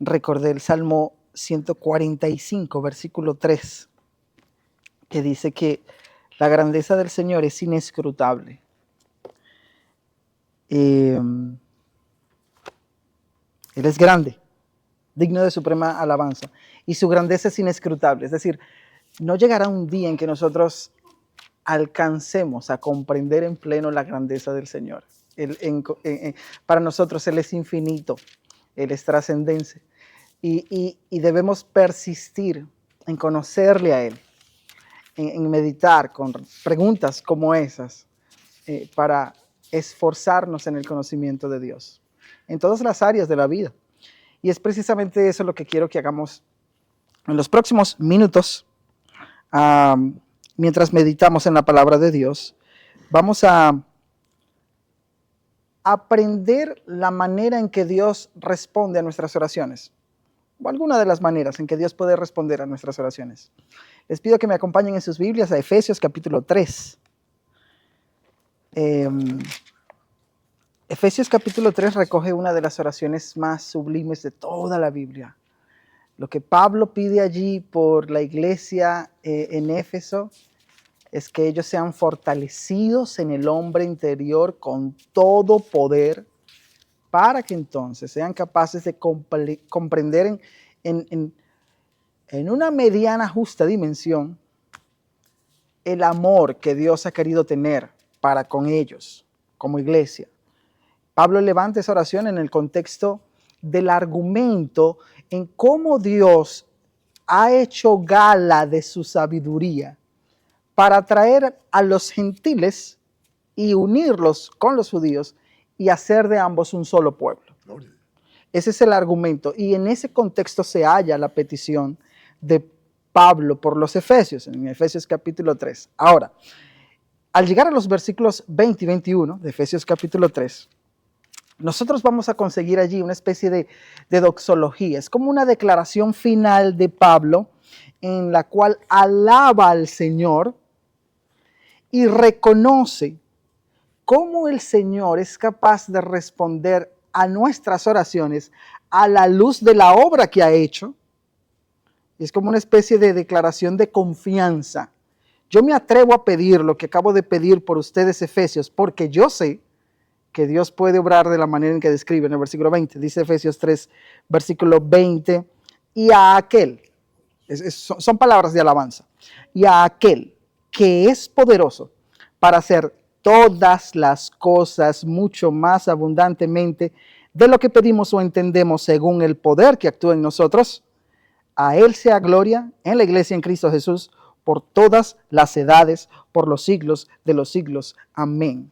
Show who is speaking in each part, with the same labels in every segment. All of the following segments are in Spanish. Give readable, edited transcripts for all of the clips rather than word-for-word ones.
Speaker 1: recordé el Salmo 145, versículo 3, que dice que la grandeza del Señor es inescrutable. Él es grande, digno de suprema alabanza, y su grandeza es inescrutable. Es decir, no llegará un día en que nosotros alcancemos a comprender en pleno la grandeza del Señor. Para nosotros Él es infinito, Él es trascendente, y debemos persistir en conocerle a Él, en meditar con preguntas como esas, para esforzarnos en el conocimiento de Dios, en todas las áreas de la vida. Y es precisamente eso lo que quiero que hagamos en los próximos minutos, mientras meditamos en la palabra de Dios. Vamos a aprender la manera en que Dios responde a nuestras oraciones, o alguna de las maneras en que Dios puede responder a nuestras oraciones. Les pido que me acompañen en sus Biblias a Efesios capítulo 3. Efesios capítulo 3 recoge una de las oraciones más sublimes de toda la Biblia. Lo que Pablo pide allí por la iglesia en Éfeso es que ellos sean fortalecidos en el hombre interior con todo poder, para que entonces sean capaces de comprender en una mediana justa dimensión el amor que Dios ha querido tener para con ellos como iglesia. Pablo levanta esa oración en el contexto del argumento en cómo Dios ha hecho gala de su sabiduría para traer a los gentiles y unirlos con los judíos y hacer de ambos un solo pueblo. Ese es el argumento, y en ese contexto se halla la petición de Pablo por los Efesios, en Efesios capítulo 3. Ahora, al llegar a los versículos 20 y 21 de Efesios capítulo 3, nosotros vamos a conseguir allí una especie de doxología. Es como una declaración final de Pablo en la cual alaba al Señor y reconoce cómo el Señor es capaz de responder a nuestras oraciones a la luz de la obra que ha hecho. Es como una especie de declaración de confianza. Yo me atrevo a pedir lo que acabo de pedir por ustedes, Efesios, porque yo sé que Dios puede obrar de la manera en que describe en el versículo 20. Dice Efesios 3, versículo 20, y a aquel, son palabras de alabanza, y a aquel que es poderoso para hacer todas las cosas mucho más abundantemente de lo que pedimos o entendemos según el poder que actúa en nosotros. A Él sea gloria en la iglesia en Cristo Jesús por todas las edades, por los siglos de los siglos. Amén.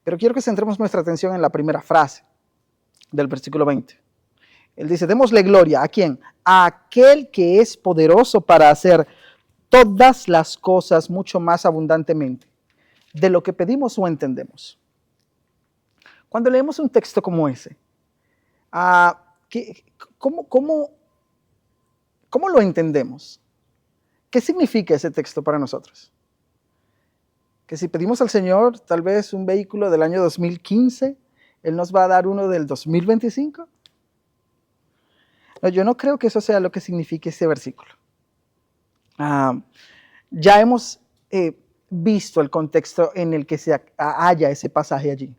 Speaker 1: Pero quiero que centremos nuestra atención en la primera frase del versículo 20. Él dice, démosle gloria, ¿a quién? A aquel que es poderoso para hacer todas las cosas mucho más abundantemente de lo que pedimos o entendemos. Cuando leemos un texto como ese, ¿cómo lo entendemos? ¿Qué significa ese texto para nosotros? Que si pedimos al Señor tal vez un vehículo del año 2015, Él nos va a dar uno del 2025. No, yo no creo que eso sea lo que signifique ese versículo. Ya hemos visto el contexto en el que se halla ese pasaje allí.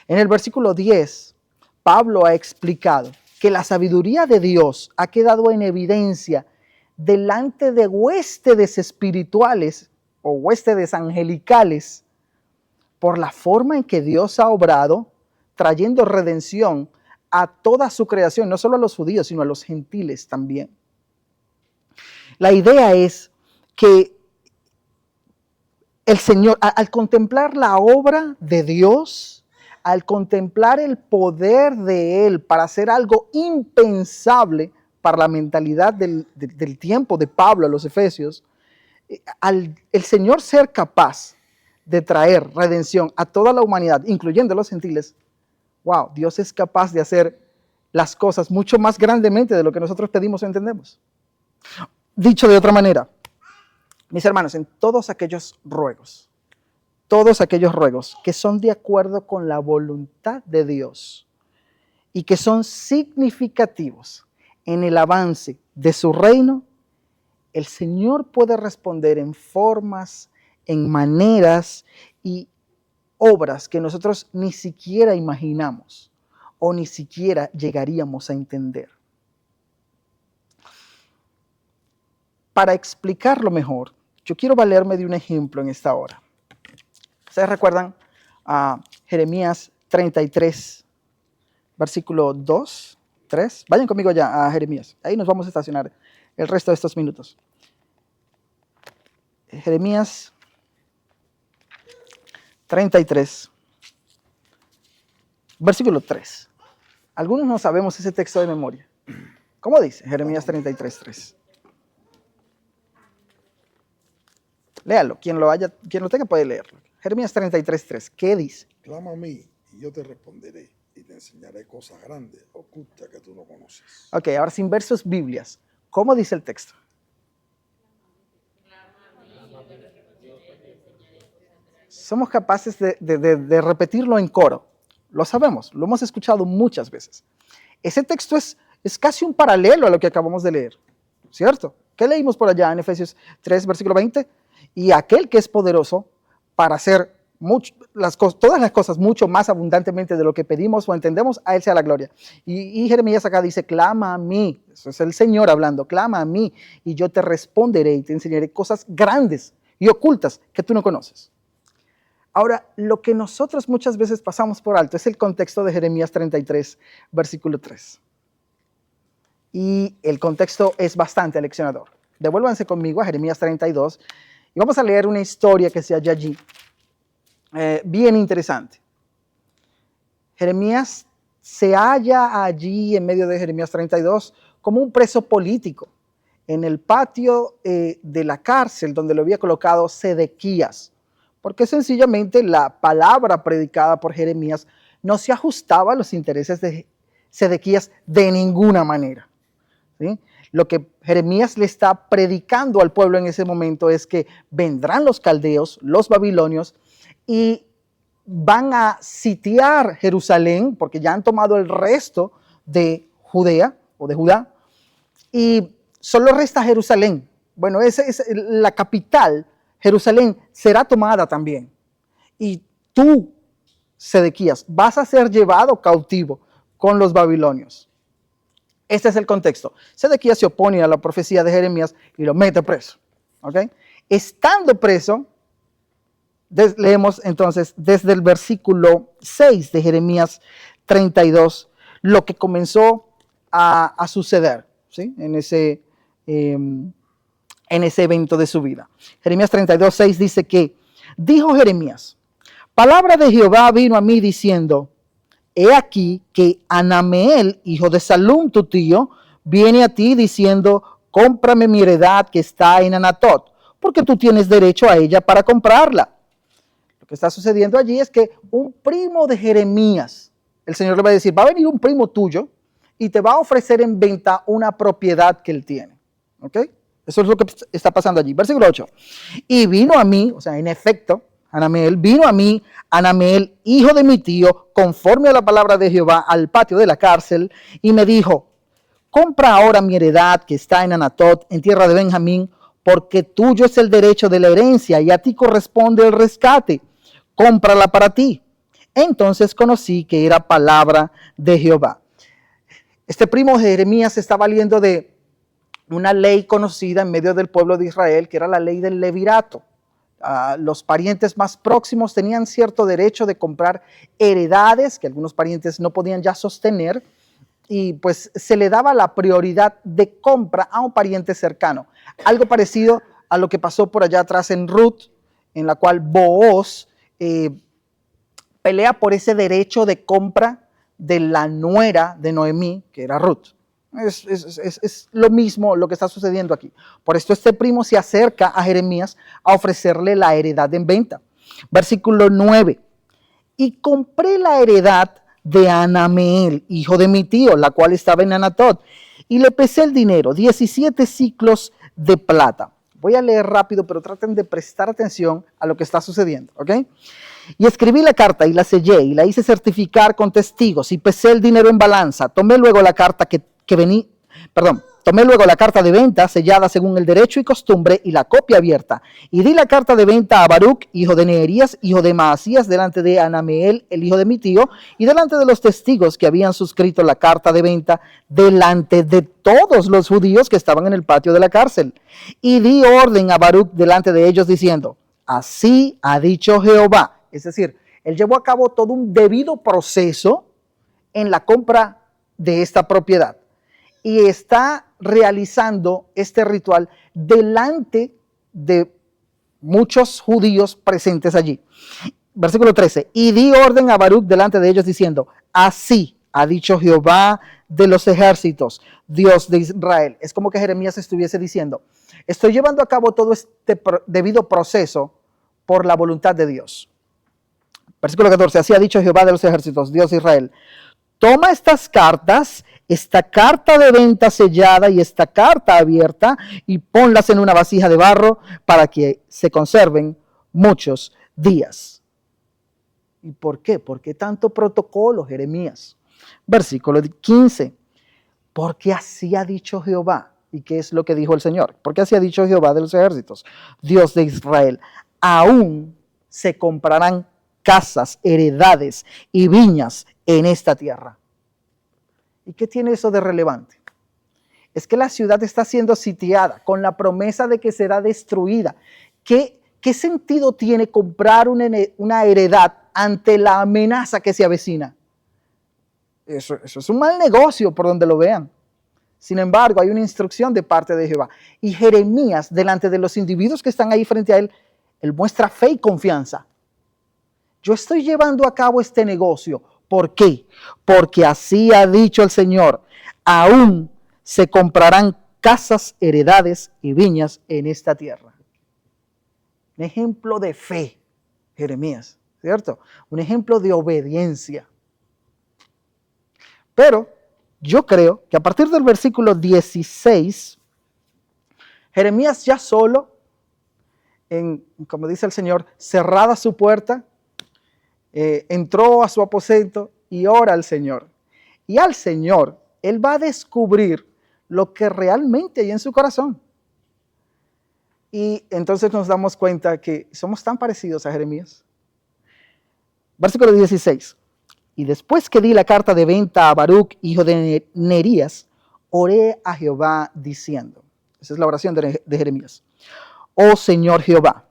Speaker 1: En el versículo 10, Pablo ha explicado que la sabiduría de Dios ha quedado en evidencia delante de huéspedes espirituales o huéspedes angelicales por la forma en que Dios ha obrado, trayendo redención a toda su creación, no solo a los judíos, sino a los gentiles también. La idea es que el Señor, al contemplar la obra de Dios, al contemplar el poder de Él para hacer algo impensable para la mentalidad del tiempo de Pablo a los Efesios, el Señor ser capaz de traer redención a toda la humanidad, incluyendo a los gentiles, wow, Dios es capaz de hacer las cosas mucho más grandemente de lo que nosotros pedimos o entendemos. Dicho de otra manera, mis hermanos, en todos aquellos ruegos que son de acuerdo con la voluntad de Dios y que son significativos en el avance de su reino, el Señor puede responder en formas, en maneras y obras que nosotros ni siquiera imaginamos o ni siquiera llegaríamos a entender. Para explicarlo mejor, yo quiero valerme de un ejemplo en esta hora. ¿Ustedes recuerdan a Jeremías 33, versículo 2, 3? Vayan conmigo ya a Jeremías. Ahí nos vamos a estacionar el resto de estos minutos. Jeremías 33, versículo 3. Algunos no sabemos ese texto de memoria. ¿Cómo dice Jeremías 33, 3? Léalo, quien lo tenga puede leerlo. Jeremías 33, 3. ¿Qué dice?
Speaker 2: Clama a mí y yo te responderé y te enseñaré cosas grandes, ocultas que tú no conoces.
Speaker 1: Ok, ahora sin versos Biblias. ¿Cómo dice el texto? Somos capaces de repetirlo en coro. Lo sabemos, lo hemos escuchado muchas veces. Ese texto es casi un paralelo a lo que acabamos de leer, ¿cierto? ¿Qué leímos por allá en Efesios 3, versículo 20? Y aquel que es poderoso para hacer todas las cosas mucho más abundantemente de lo que pedimos o entendemos, a Él sea la gloria. Y Jeremías acá dice, clama a mí, eso es el Señor hablando, clama a mí y yo te responderé y te enseñaré cosas grandes y ocultas que tú no conoces. Ahora, lo que nosotros muchas veces pasamos por alto es el contexto de Jeremías 33, versículo 3. Y el contexto es bastante aleccionador. Devuélvanse conmigo a Jeremías 32 y vamos a leer una historia que se halla allí. Bien interesante. Jeremías se halla allí en medio de Jeremías 32 como un preso político en el patio de la cárcel donde lo había colocado Sedequías, porque sencillamente la palabra predicada por Jeremías no se ajustaba a los intereses de Sedequías de ninguna manera, ¿sí? Lo que Jeremías le está predicando al pueblo en ese momento es que vendrán los caldeos, los babilonios, y van a sitiar Jerusalén, porque ya han tomado el resto de Judea o de Judá, y solo resta Jerusalén. Bueno, esa es la capital. Jerusalén será tomada también. Y tú, Sedequías, vas a ser llevado cautivo con los babilonios. Este es el contexto. Sedequías se opone a la profecía de Jeremías y lo mete preso. ¿Okay? Estando preso, leemos entonces desde el versículo 6 de Jeremías 32 lo que comenzó a suceder, ¿sí? en ese evento de su vida. Jeremías 32, 6 dice que dijo Jeremías, palabra de Jehová vino a mí diciendo, he aquí que Hanameel, hijo de Salum, tu tío, viene a ti diciendo, cómprame mi heredad que está en Anatot, porque tú tienes derecho a ella para comprarla. Lo que está sucediendo allí es que un primo de Jeremías, el Señor le va a decir, va a venir un primo tuyo y te va a ofrecer en venta una propiedad que él tiene. ¿Ok? Eso es lo que está pasando allí. Versículo 8. Y vino a mí, o sea, en efecto, vino a mí, Hanameel, hijo de mi tío, conforme a la palabra de Jehová, al patio de la cárcel, y me dijo, compra ahora mi heredad que está en Anatot, en tierra de Benjamín, porque tuyo es el derecho de la herencia y a ti corresponde el rescate. Cómprala para ti. Entonces conocí que era palabra de Jehová. Este primo de Jeremías se está valiendo de una ley conocida en medio del pueblo de Israel, que era la ley del levirato. Los parientes más próximos tenían cierto derecho de comprar heredades que algunos parientes no podían ya sostener, y pues se le daba la prioridad de compra a un pariente cercano. Algo parecido a lo que pasó por allá atrás en Ruth, en la cual Booz pelea por ese derecho de compra de la nuera de Noemí, que era Ruth. Es lo mismo lo que está sucediendo aquí. Por esto este primo se acerca a Jeremías a ofrecerle la heredad en venta. Versículo 9. Y compré la heredad de Hanameel, hijo de mi tío, la cual estaba en Anatot, y le pesé el dinero, 17 siclos de plata. Voy a leer rápido, pero traten de prestar atención a lo que está sucediendo, ¿ok? Y escribí la carta y la sellé y la hice certificar con testigos y pesé el dinero en balanza. Tomé luego la carta Tomé luego la carta de venta sellada según el derecho y costumbre y la copia abierta. Y di la carta de venta a Baruc, hijo de Neherías, hijo de Maasías, delante de Anameel, el hijo de mi tío, y delante de los testigos que habían suscrito la carta de venta, delante de todos los judíos que estaban en el patio de la cárcel. Y di orden a Baruc delante de ellos diciendo, así ha dicho Jehová. Es decir, él llevó a cabo todo un debido proceso en la compra de esta propiedad. Y está realizando este ritual delante de muchos judíos presentes allí. Versículo 13. Y di orden a Baruc delante de ellos diciendo, así ha dicho Jehová de los ejércitos, Dios de Israel. Es como que Jeremías estuviese diciendo, estoy llevando a cabo todo este debido proceso por la voluntad de Dios. Versículo 14. Así ha dicho Jehová de los ejércitos, Dios de Israel. Toma estas cartas, esta carta de venta sellada y esta carta abierta y ponlas en una vasija de barro para que se conserven muchos días. ¿Y por qué? ¿Por qué tanto protocolo, Jeremías? Versículo 15. Porque así ha dicho Jehová. ¿Y qué es lo que dijo el Señor? Porque así ha dicho Jehová de los ejércitos, Dios de Israel. Aún se comprarán casas, heredades y viñas en esta tierra. ¿Y qué tiene eso de relevante? Es que la ciudad está siendo sitiada con la promesa de que será destruida. ¿Qué sentido tiene comprar una heredad ante la amenaza que se avecina? Eso es un mal negocio por donde lo vean. Sin embargo, hay una instrucción de parte de Jehová. Y Jeremías, delante de los individuos que están ahí frente a él, él muestra fe y confianza. Yo estoy llevando a cabo este negocio. ¿Por qué? Porque así ha dicho el Señor. Aún se comprarán casas, heredades y viñas en esta tierra. Un ejemplo de fe, Jeremías, ¿cierto? Un ejemplo de obediencia. Pero yo creo que a partir del versículo 16, Jeremías ya solo, como dice el Señor, cerrada su puerta, entró a su aposento y ora al Señor. Y al Señor, Él va a descubrir lo que realmente hay en su corazón. Y entonces nos damos cuenta que somos tan parecidos a Jeremías. Versículo 16. Y después que di la carta de venta a Baruc, hijo de Neherías, oré a Jehová diciendo, esa es la oración de Jeremías, oh Señor Jehová,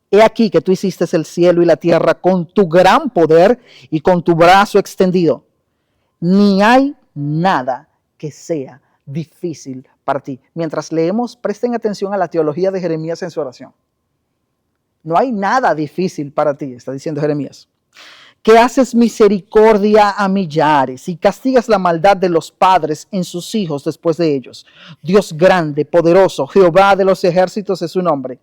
Speaker 1: he aquí que tú hiciste el cielo y la tierra con tu gran poder y con tu brazo extendido. Ni hay nada que sea difícil para ti. Mientras leemos, presten atención a la teología de Jeremías en su oración. No hay nada difícil para ti, está diciendo Jeremías. Que haces misericordia a millares y castigas la maldad de los padres en sus hijos después de ellos. Dios grande, poderoso, Jehová de los ejércitos es su nombre.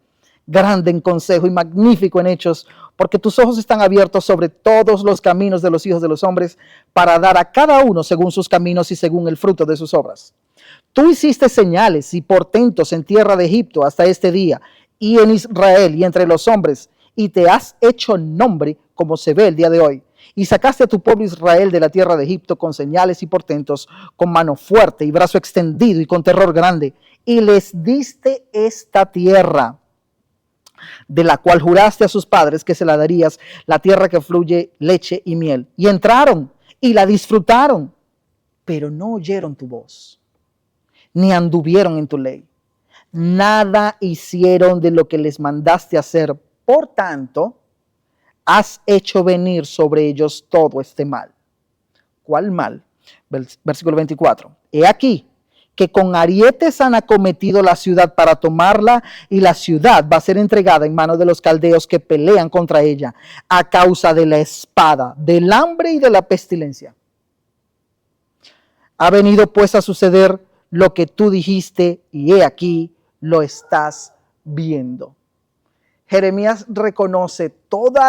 Speaker 1: Grande en consejo y magnífico en hechos, porque tus ojos están abiertos sobre todos los caminos de los hijos de los hombres, para dar a cada uno según sus caminos y según el fruto de sus obras. Tú hiciste señales y portentos en tierra de Egipto hasta este día, y en Israel y entre los hombres, y te has hecho nombre como se ve el día de hoy. Y sacaste a tu pueblo Israel de la tierra de Egipto con señales y portentos, con mano fuerte y brazo extendido y con terror grande, y les diste esta tierra, de la cual juraste a sus padres que se la darías, la tierra que fluye leche y miel. Y entraron y la disfrutaron, pero no oyeron tu voz, ni anduvieron en tu ley. Nada hicieron de lo que les mandaste hacer. Por tanto, has hecho venir sobre ellos todo este mal. ¿Cuál mal? Versículo 24. He aquí que con arietes han acometido la ciudad para tomarla, y la ciudad va a ser entregada en manos de los caldeos que pelean contra ella a causa de la espada, del hambre y de la pestilencia. Ha venido pues a suceder lo que tú dijiste, y he aquí lo estás viendo. Jeremías reconoce todo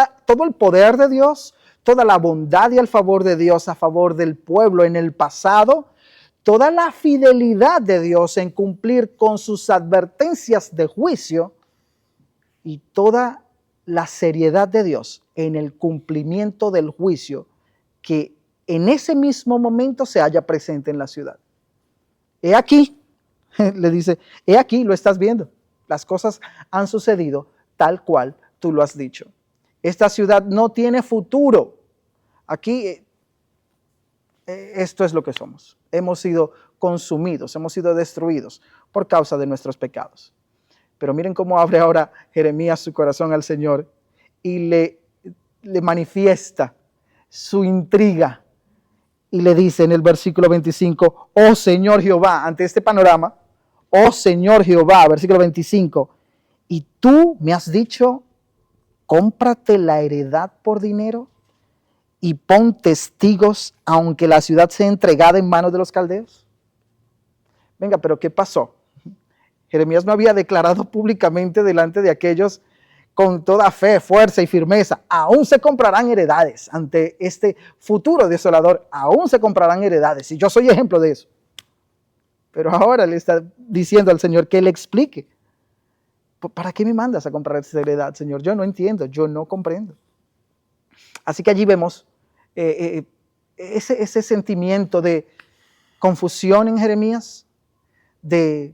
Speaker 1: el poder de Dios, toda la bondad y el favor de Dios a favor del pueblo en el pasado, toda la fidelidad de Dios en cumplir con sus advertencias de juicio y toda la seriedad de Dios en el cumplimiento del juicio que en ese mismo momento se halla presente en la ciudad. He aquí, le dice, he aquí, lo estás viendo. Las cosas han sucedido tal cual tú lo has dicho. Esta ciudad no tiene futuro. Aquí, esto es lo que somos. Hemos sido consumidos, hemos sido destruidos por causa de nuestros pecados. Pero miren cómo abre ahora Jeremías su corazón al Señor y le manifiesta su intriga. Y le dice en el versículo 25, oh Señor Jehová, ante este panorama, oh Señor Jehová, versículo 25, y tú me has dicho, cómprate la heredad por dinero y pon testigos aunque la ciudad sea entregada en manos de los caldeos. Venga, pero ¿qué pasó? Jeremías no había declarado públicamente delante de aquellos con toda fe, fuerza y firmeza, aún se comprarán heredades ante este futuro desolador, aún se comprarán heredades, y yo soy ejemplo de eso. Pero ahora le está diciendo al Señor que le explique, ¿para qué me mandas a comprar esa heredad, Señor? Yo no entiendo, yo no comprendo. Así que allí vemos ese sentimiento de confusión en Jeremías, de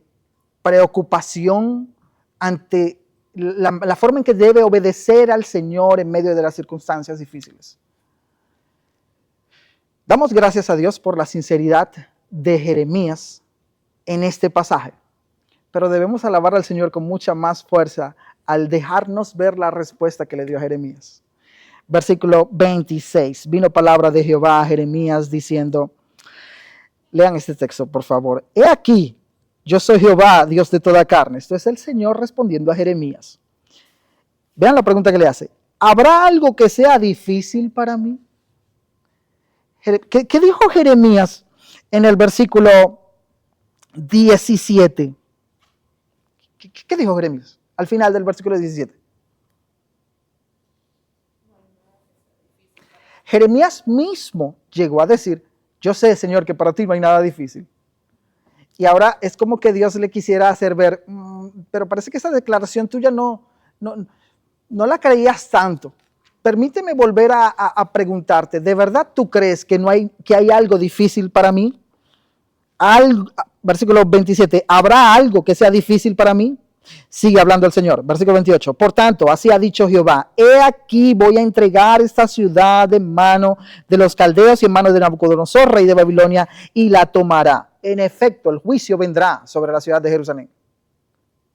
Speaker 1: preocupación ante la forma en que debe obedecer al Señor en medio de las circunstancias difíciles. Damos gracias a Dios por la sinceridad de Jeremías en este pasaje, pero debemos alabar al Señor con mucha más fuerza al dejarnos ver la respuesta que le dio a Jeremías. Versículo 26, vino palabra de Jehová a Jeremías diciendo, lean este texto por favor, he aquí, yo soy Jehová, Dios de toda carne. Esto es el Señor respondiendo a Jeremías. Vean la pregunta que le hace. ¿Habrá algo que sea difícil para mí? ¿Qué dijo Jeremías en el versículo 17? ¿Qué dijo Jeremías al final del versículo 17? Jeremías mismo llegó a decir, yo sé, Señor, que para ti no hay nada difícil. Y ahora es como que Dios le quisiera hacer ver, pero parece que esa declaración tuya no la creías tanto. Permíteme volver a preguntarte, ¿de verdad tú crees que hay algo difícil para mí? Versículo 27, ¿habrá algo que sea difícil para mí? Sigue hablando el Señor, versículo 28. Por tanto, así ha dicho Jehová, he aquí voy a entregar esta ciudad en mano de los caldeos y en mano de Nabucodonosor, rey de Babilonia, y la tomará. En efecto, el juicio vendrá sobre la ciudad de Jerusalén.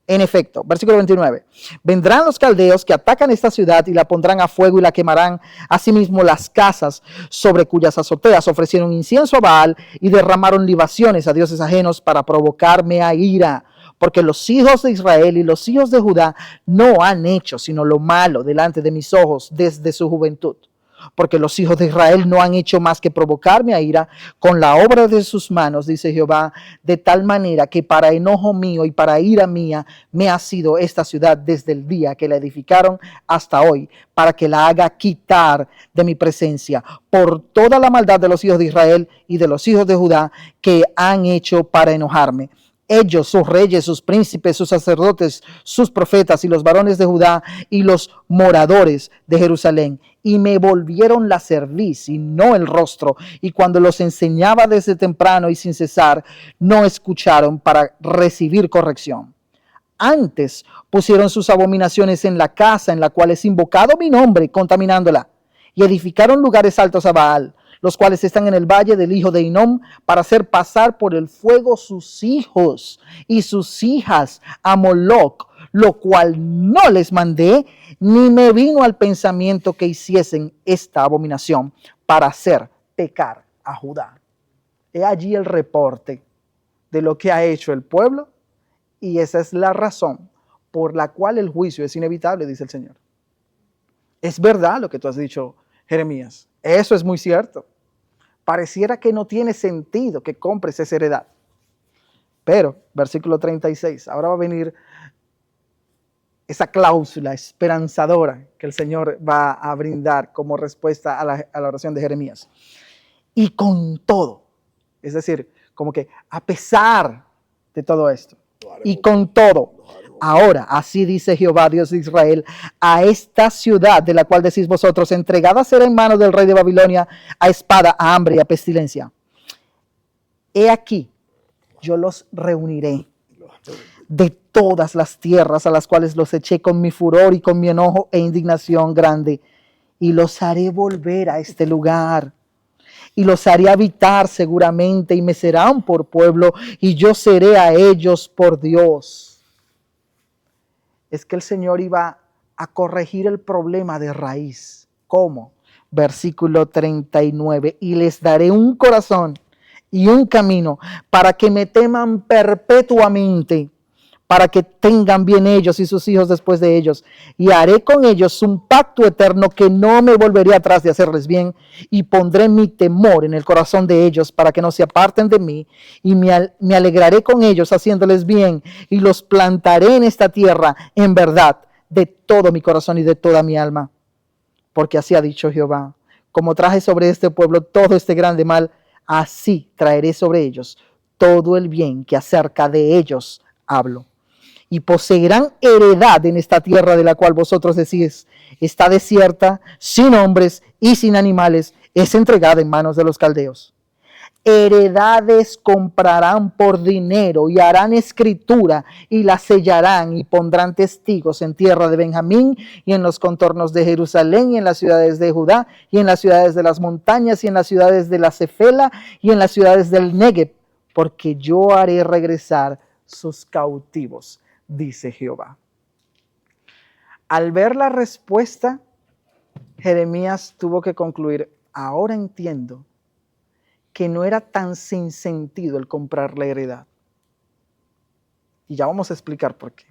Speaker 1: En efecto, versículo 29. Vendrán los caldeos que atacan esta ciudad y la pondrán a fuego y la quemarán. Asimismo las casas sobre cuyas azoteas ofrecieron incienso a Baal y derramaron libaciones a dioses ajenos para provocarme a ira. Porque los hijos de Israel y los hijos de Judá no han hecho sino lo malo delante de mis ojos desde su juventud. Porque los hijos de Israel no han hecho más que provocarme a ira con la obra de sus manos, dice Jehová, de tal manera que para enojo mío y para ira mía me ha sido esta ciudad desde el día que la edificaron hasta hoy, para que la haga quitar de mi presencia por toda la maldad de los hijos de Israel y de los hijos de Judá que han hecho para enojarme. Ellos, sus reyes, sus príncipes, sus sacerdotes, sus profetas y los varones de Judá y los moradores de Jerusalén. Y me volvieron la cerviz y no el rostro. Y cuando los enseñaba desde temprano y sin cesar, no escucharon para recibir corrección. Antes pusieron sus abominaciones en la casa en la cual es invocado mi nombre, contaminándola. Y edificaron lugares altos a Baal, los cuales están en el valle del hijo de Hinnom, para hacer pasar por el fuego sus hijos y sus hijas a Moloc, lo cual no les mandé, ni me vino al pensamiento que hiciesen esta abominación para hacer pecar a Judá. He allí el reporte de lo que ha hecho el pueblo, y esa es la razón por la cual el juicio es inevitable, dice el Señor. Es verdad lo que tú has dicho, Jeremías. Eso es muy cierto. Pareciera que no tiene sentido que compres esa heredad. Pero, versículo 36, ahora va a venir esa cláusula esperanzadora que el Señor va a brindar como respuesta a la oración de Jeremías. Y con todo, es decir, como que a pesar de todo esto
Speaker 2: Lo haré
Speaker 1: y
Speaker 2: volver,
Speaker 1: con todo,
Speaker 2: lo haré volver.
Speaker 1: ahora, así dice Jehová, Dios de Israel, a esta ciudad de la cual decís vosotros, entregada será en manos del rey de Babilonia, a espada, a hambre y a pestilencia. He aquí, yo los reuniré
Speaker 2: Y lo haré volver.
Speaker 1: de todas las tierras a las cuales los eché con mi furor y con mi enojo e indignación grande, y los haré volver a este lugar, y los haré habitar seguramente, y me serán por pueblo, y yo seré a ellos por Dios. Es que el Señor iba a corregir el problema de raíz. ¿Cómo? Versículo 39, y les daré un corazón y un camino para que me teman perpetuamente, para que tengan bien ellos y sus hijos después de ellos. Y haré con ellos un pacto eterno que no me volveré atrás de hacerles bien, y pondré mi temor en el corazón de ellos para que no se aparten de mí, y me alegraré con ellos haciéndoles bien, y los plantaré en esta tierra en verdad de todo mi corazón y de toda mi alma. Porque así ha dicho Jehová, como traje sobre este pueblo todo este grande mal, así traeré sobre ellos todo el bien que acerca de ellos hablo. Y poseerán heredad en esta tierra de la cual vosotros decís, está desierta, sin hombres y sin animales, es entregada en manos de los caldeos. Heredades comprarán por dinero y harán escritura y la sellarán y pondrán testigos en tierra de Benjamín y en los contornos de Jerusalén y en las ciudades de Judá y en las ciudades de las montañas y en las ciudades de la Cefela y en las ciudades del Negev, porque yo haré regresar sus cautivos, dice Jehová. Al ver la respuesta, Jeremías tuvo que concluir, ahora entiendo que no era tan sin sentido el comprar la heredad. Y ya vamos a explicar por qué.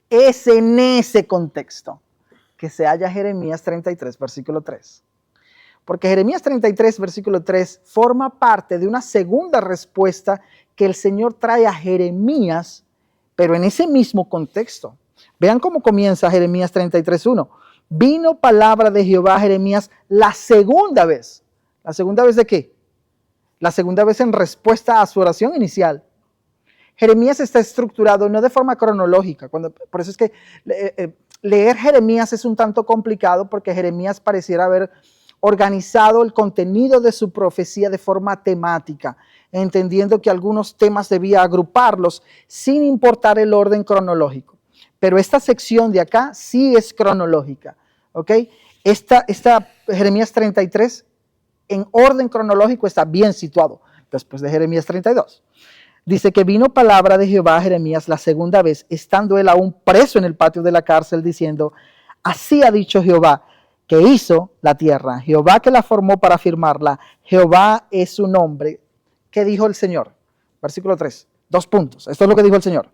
Speaker 1: Es en ese contexto que se halla Jeremías 33, versículo 3. Porque Jeremías 33, versículo 3, forma parte de una segunda respuesta que el Señor trae a Jeremías, pero en ese mismo contexto. Vean cómo comienza Jeremías 33, 1. Vino palabra de Jehová a Jeremías la segunda vez. ¿La segunda vez de qué? La segunda vez en respuesta a su oración inicial. Jeremías está estructurado no de forma cronológica. Por eso es que leer Jeremías es un tanto complicado, porque Jeremías pareciera haber organizado el contenido de su profecía de forma temática, entendiendo que algunos temas debía agruparlos sin importar el orden cronológico. Pero esta sección de acá sí es cronológica. ¿Ok? Esta Jeremías 33 en orden cronológico está bien situado después de Jeremías 32. Dice que vino palabra de Jehová a Jeremías la segunda vez, estando él aún preso en el patio de la cárcel, diciendo, así ha dicho Jehová, que hizo la tierra, Jehová que la formó para firmarla, Jehová es su nombre. ¿Qué dijo el Señor? Versículo 3, 2 puntos. Esto es lo que dijo el Señor.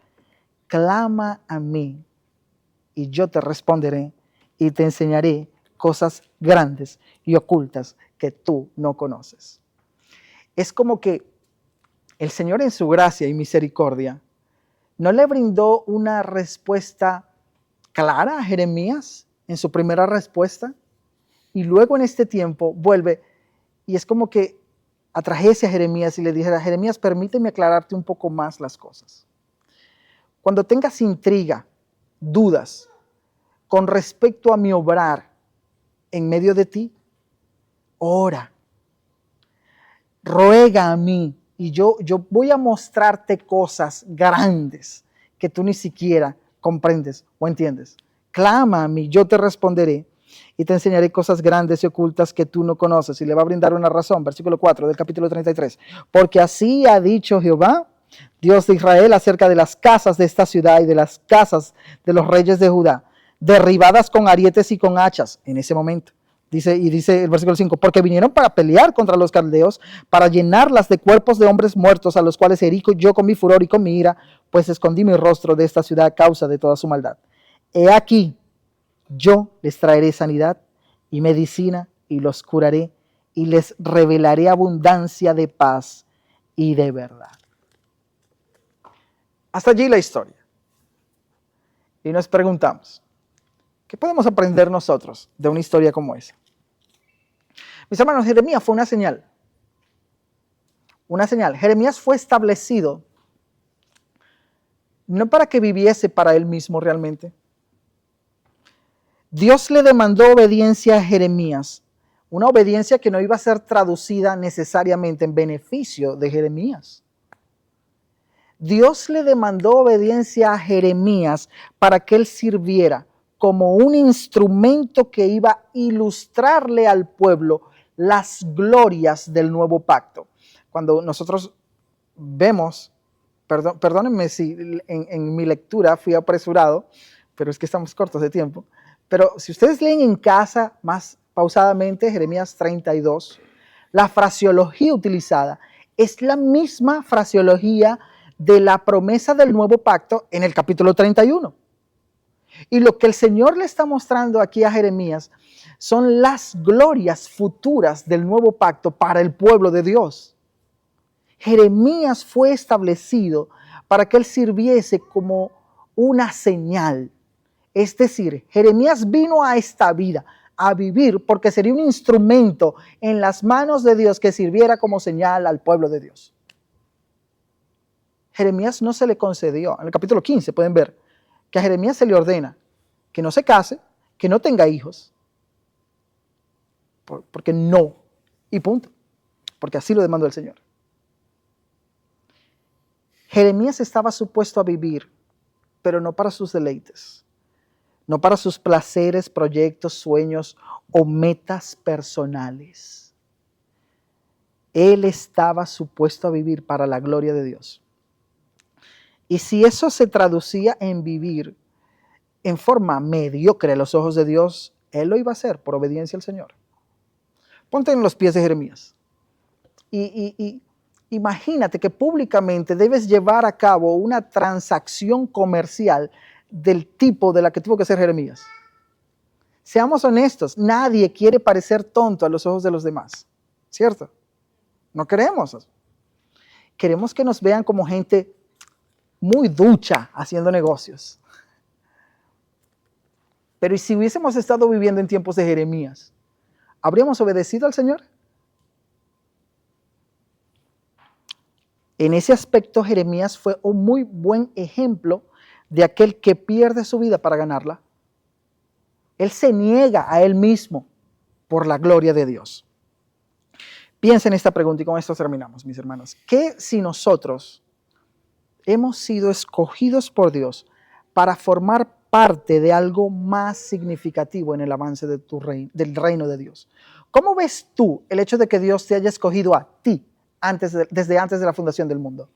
Speaker 1: Clama a mí y yo te responderé y te enseñaré cosas grandes y ocultas que tú no conoces. Es como que el Señor en su gracia y misericordia no le brindó una respuesta clara a Jeremías en su primera respuesta, y luego en este tiempo vuelve y es como que atrajese a Jeremías y le dijera, Jeremías, permíteme aclararte un poco más las cosas. Cuando tengas intriga, dudas con respecto a mi obrar en medio de ti, ora, ruega a mí y yo voy a mostrarte cosas grandes que tú ni siquiera comprendes o entiendes. Clama a mí, yo te responderé y te enseñaré cosas grandes y ocultas que tú no conoces. Y le va a brindar una razón, versículo 4 del capítulo 33. Porque así ha dicho Jehová, Dios de Israel, acerca de las casas de esta ciudad y de las casas de los reyes de Judá, derribadas con arietes y con hachas en ese momento. Dice el versículo 5, porque vinieron para pelear contra los caldeos, para llenarlas de cuerpos de hombres muertos, a los cuales herí yo con mi furor y con mi ira, pues escondí mi rostro de esta ciudad a causa de toda su maldad. He aquí, yo les traeré sanidad y medicina y los curaré y les revelaré abundancia de paz y de verdad. Hasta allí la historia. Y nos preguntamos, ¿qué podemos aprender nosotros de una historia como esa? Mis hermanos, Jeremías fue una señal. una señal. Jeremías fue establecido no para que viviese para él mismo realmente. Dios le demandó obediencia a Jeremías, una obediencia que no iba a ser traducida necesariamente en beneficio de Jeremías. Dios le demandó obediencia a Jeremías para que él sirviera como un instrumento que iba a ilustrarle al pueblo las glorias del nuevo pacto. Cuando nosotros vemos, perdónenme si en mi lectura fui apresurado, pero es que estamos cortos de tiempo, pero si ustedes leen en casa más pausadamente Jeremías 32, la fraseología utilizada es la misma fraseología de la promesa del nuevo pacto en el capítulo 31. Y lo que el Señor le está mostrando aquí a Jeremías son las glorias futuras del nuevo pacto para el pueblo de Dios. Jeremías fue establecido para que él sirviese como una señal. Es decir, Jeremías vino a esta vida a vivir porque sería un instrumento en las manos de Dios que sirviera como señal al pueblo de Dios. Jeremías no se le concedió, en el capítulo 15 pueden ver, que a Jeremías se le ordena que no se case, que no tenga hijos, porque no, y punto, porque así lo demandó el Señor. Jeremías estaba supuesto a vivir, pero no para sus deleites, no para sus placeres, proyectos, sueños o metas personales. Él estaba supuesto a vivir para la gloria de Dios. Y si eso se traducía en vivir en forma mediocre a los ojos de Dios, él lo iba a hacer por obediencia al Señor. Ponte en los pies de Jeremías. Y imagínate que públicamente debes llevar a cabo una transacción comercial del tipo de la que tuvo que hacer Jeremías. Seamos honestos, nadie quiere parecer tonto a los ojos de los demás, ¿cierto? No queremos. Queremos que nos vean como gente muy ducha haciendo negocios. Pero ¿y si hubiésemos estado viviendo en tiempos de Jeremías? ¿Habríamos obedecido al Señor? En ese aspecto, Jeremías fue un muy buen ejemplo de aquel que pierde su vida para ganarla. Él se niega a él mismo por la gloria de Dios. Piensa en esta pregunta y con esto terminamos, mis hermanos. ¿Qué si nosotros hemos sido escogidos por Dios para formar parte de algo más significativo en el avance de del reino de Dios? ¿Cómo ves tú el hecho de que Dios te haya escogido a ti desde antes de la fundación del mundo?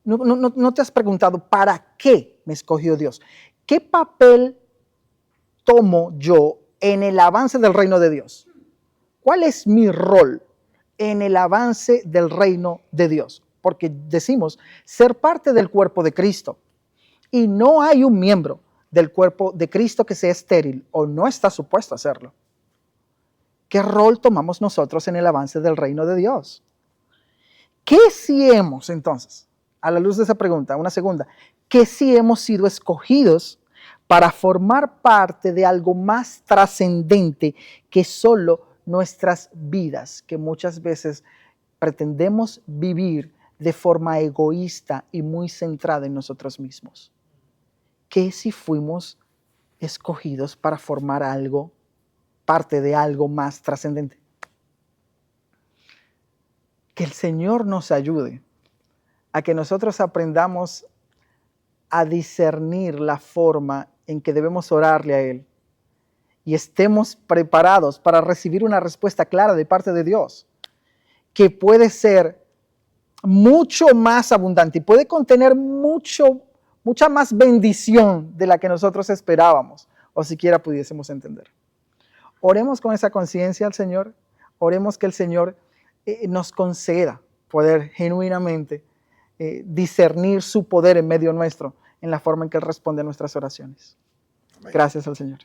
Speaker 1: ¿No te has preguntado para qué me escogió Dios? ¿Qué papel tomo yo en el avance del reino de Dios? ¿Cuál es mi rol en el avance del reino de Dios? Porque decimos ser parte del cuerpo de Cristo y no hay un miembro del cuerpo de Cristo que sea estéril o no está supuesto a hacerlo. ¿Qué rol tomamos nosotros en el avance del reino de Dios? ¿Qué si hemos entonces, a la luz de esa pregunta, una segunda, qué si hemos sido escogidos para formar parte de algo más trascendente que solo nuestras vidas, que muchas veces pretendemos vivir de forma egoísta y muy centrada en nosotros mismos? ¿Qué si fuimos escogidos para formar algo, parte de algo más trascendente? Que el Señor nos ayude a que nosotros aprendamos a discernir la forma en que debemos orarle a Él y estemos preparados para recibir una respuesta clara de parte de Dios, que puede ser mucho más abundante y puede contener mucha más bendición de la que nosotros esperábamos o siquiera pudiésemos entender. Oremos con esa conciencia al Señor, oremos que el Señor nos conceda poder genuinamente discernir su poder en medio nuestro en la forma en que Él responde a nuestras oraciones. Amén. Gracias al Señor.